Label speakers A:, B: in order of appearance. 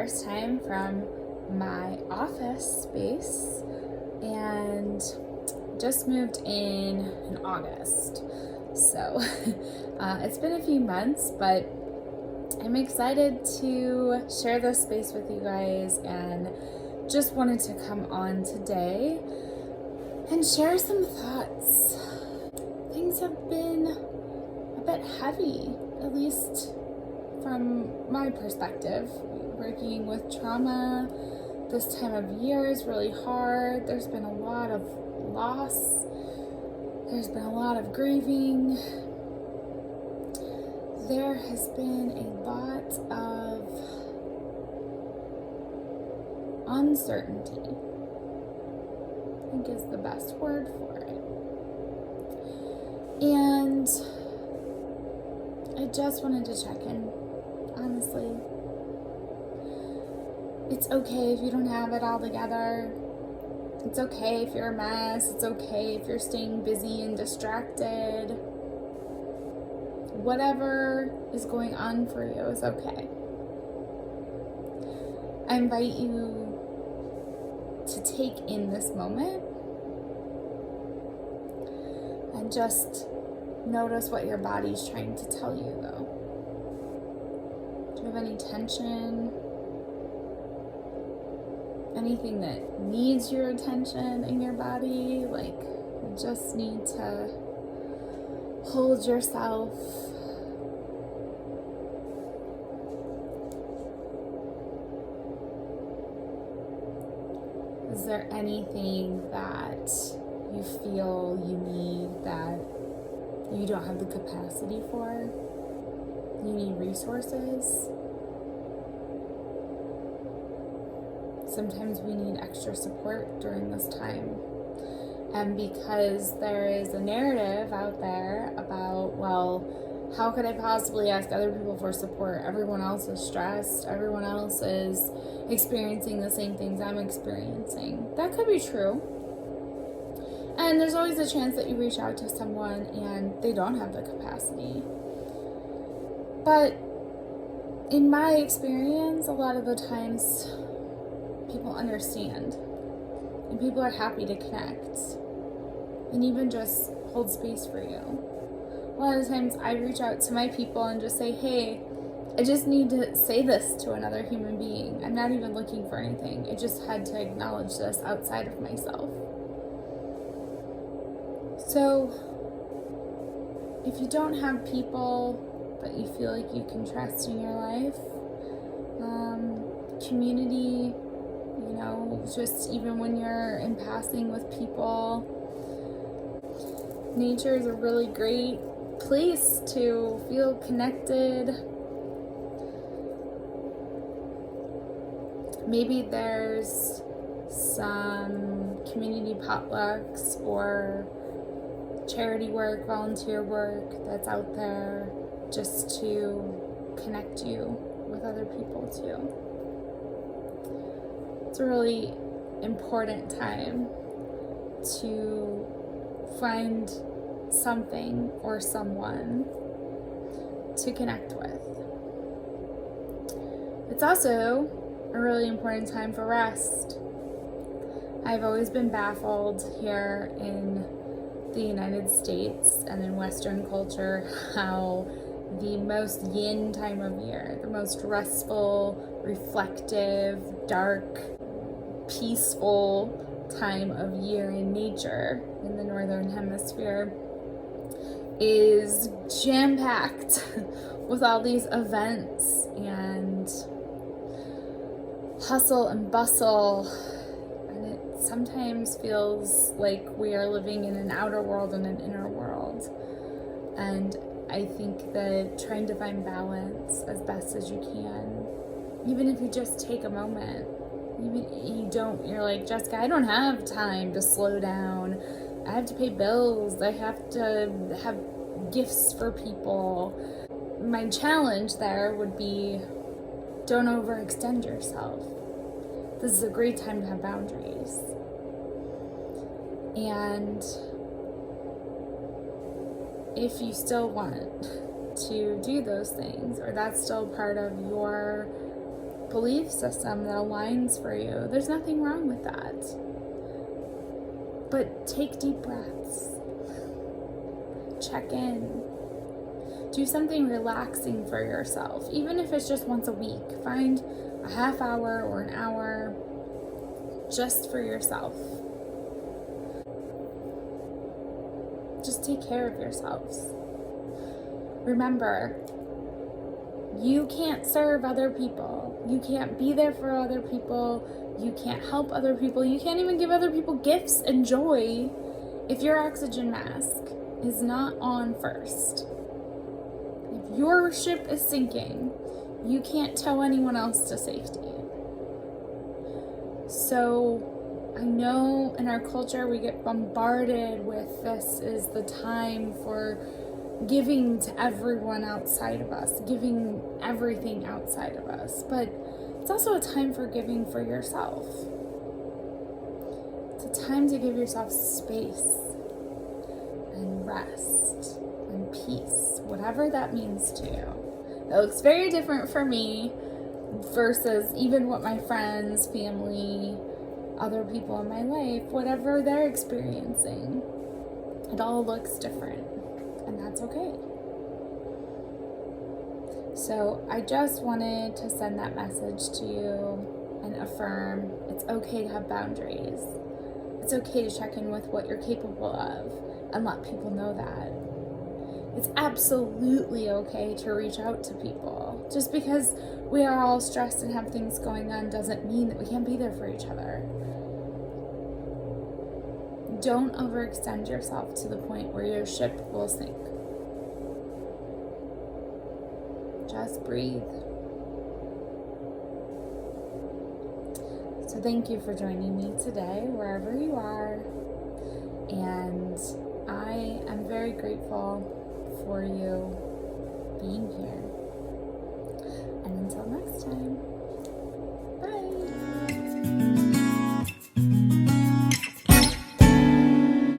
A: first time from my office space and just moved in August. So it's been a few months, but I'm excited to share this space with you guys and just wanted to come on today and share some thoughts. Things have been a bit heavy, at least from my perspective. Working with trauma this time of year is really hard. There's been a lot of loss. There's been a lot of grieving. There has been a lot of uncertainty, I think is the best word for it. And I just wanted to check in, honestly. It's okay if you don't have it all together. It's okay if you're a mess. It's okay if you're staying busy and distracted. Whatever is going on for you is okay. I invite you to take in this moment and just notice what your body's trying to tell you, though. Do you have any tension? Anything that needs your attention in your body? Like, you just need to hold yourself. Is there anything that you feel you need that you don't have the capacity for? You need resources? Sometimes we need extra support during this time. And because there is a narrative out there about, well, how could I possibly ask other people for support? Everyone else is stressed. Everyone else is experiencing the same things I'm experiencing. That could be true. And there's always a chance that you reach out to someone and they don't have the capacity. But in my experience, a lot of the times people understand and people are happy to connect and even just hold space for you. A lot of times I reach out to my people and just say, hey, I just need to say this to another human being. I'm not even looking for anything. I just had to acknowledge this outside of myself. So if you don't have people that you feel like you can trust in your life, community, just even when you're in passing with people, nature is a really great place to feel connected. Maybe there's some community potlucks or charity work, volunteer work that's out there just to connect you with other people too. It's a really important time to find something or someone to connect with. It's also a really important time for rest. I've always been baffled here in the United States and in Western culture how the most yin time of year, the most restful, reflective, dark, peaceful time of year in nature in the Northern Hemisphere is jam-packed with all these events and hustle and bustle, and it sometimes feels like we are living in an outer world and an inner world. And I think that trying to find balance as best as you can, even if you just take a moment, you're like, Jessica, I don't have time to slow down. I have to pay bills. I have to have gifts for people. My challenge there would be, don't overextend yourself. This is a great time to have boundaries. And if you still want to do those things, or that's still part of your belief system that aligns for you. There's nothing wrong with that. But take deep breaths. Check in. Do something relaxing for yourself, even if it's just once a week. Find a half hour or an hour just for yourself. Just take care of yourselves. Remember, you can't serve other people. You can't be there for other people. You can't help other people. You can't even give other people gifts and joy if your oxygen mask is not on first. If your ship is sinking, you can't tow anyone else to safety. So I know in our culture we get bombarded with this is the time for giving to everyone outside of us, giving everything outside of us, but it's also a time for giving for yourself. It's a time to give yourself space and rest and peace, whatever that means to you. It looks very different for me versus even what my friends, family, other people in my life, whatever they're experiencing. It all looks different, and that's okay. So I just wanted to send that message to you and affirm it's okay to have boundaries. It's okay to check in with what you're capable of and let people know that. It's absolutely okay to reach out to people. Just because we are all stressed and have things going on doesn't mean that we can't be there for each other. Don't overextend yourself to the point where your ship will sink. Just breathe. So thank you for joining me today, wherever you are. And I am very grateful for you being here.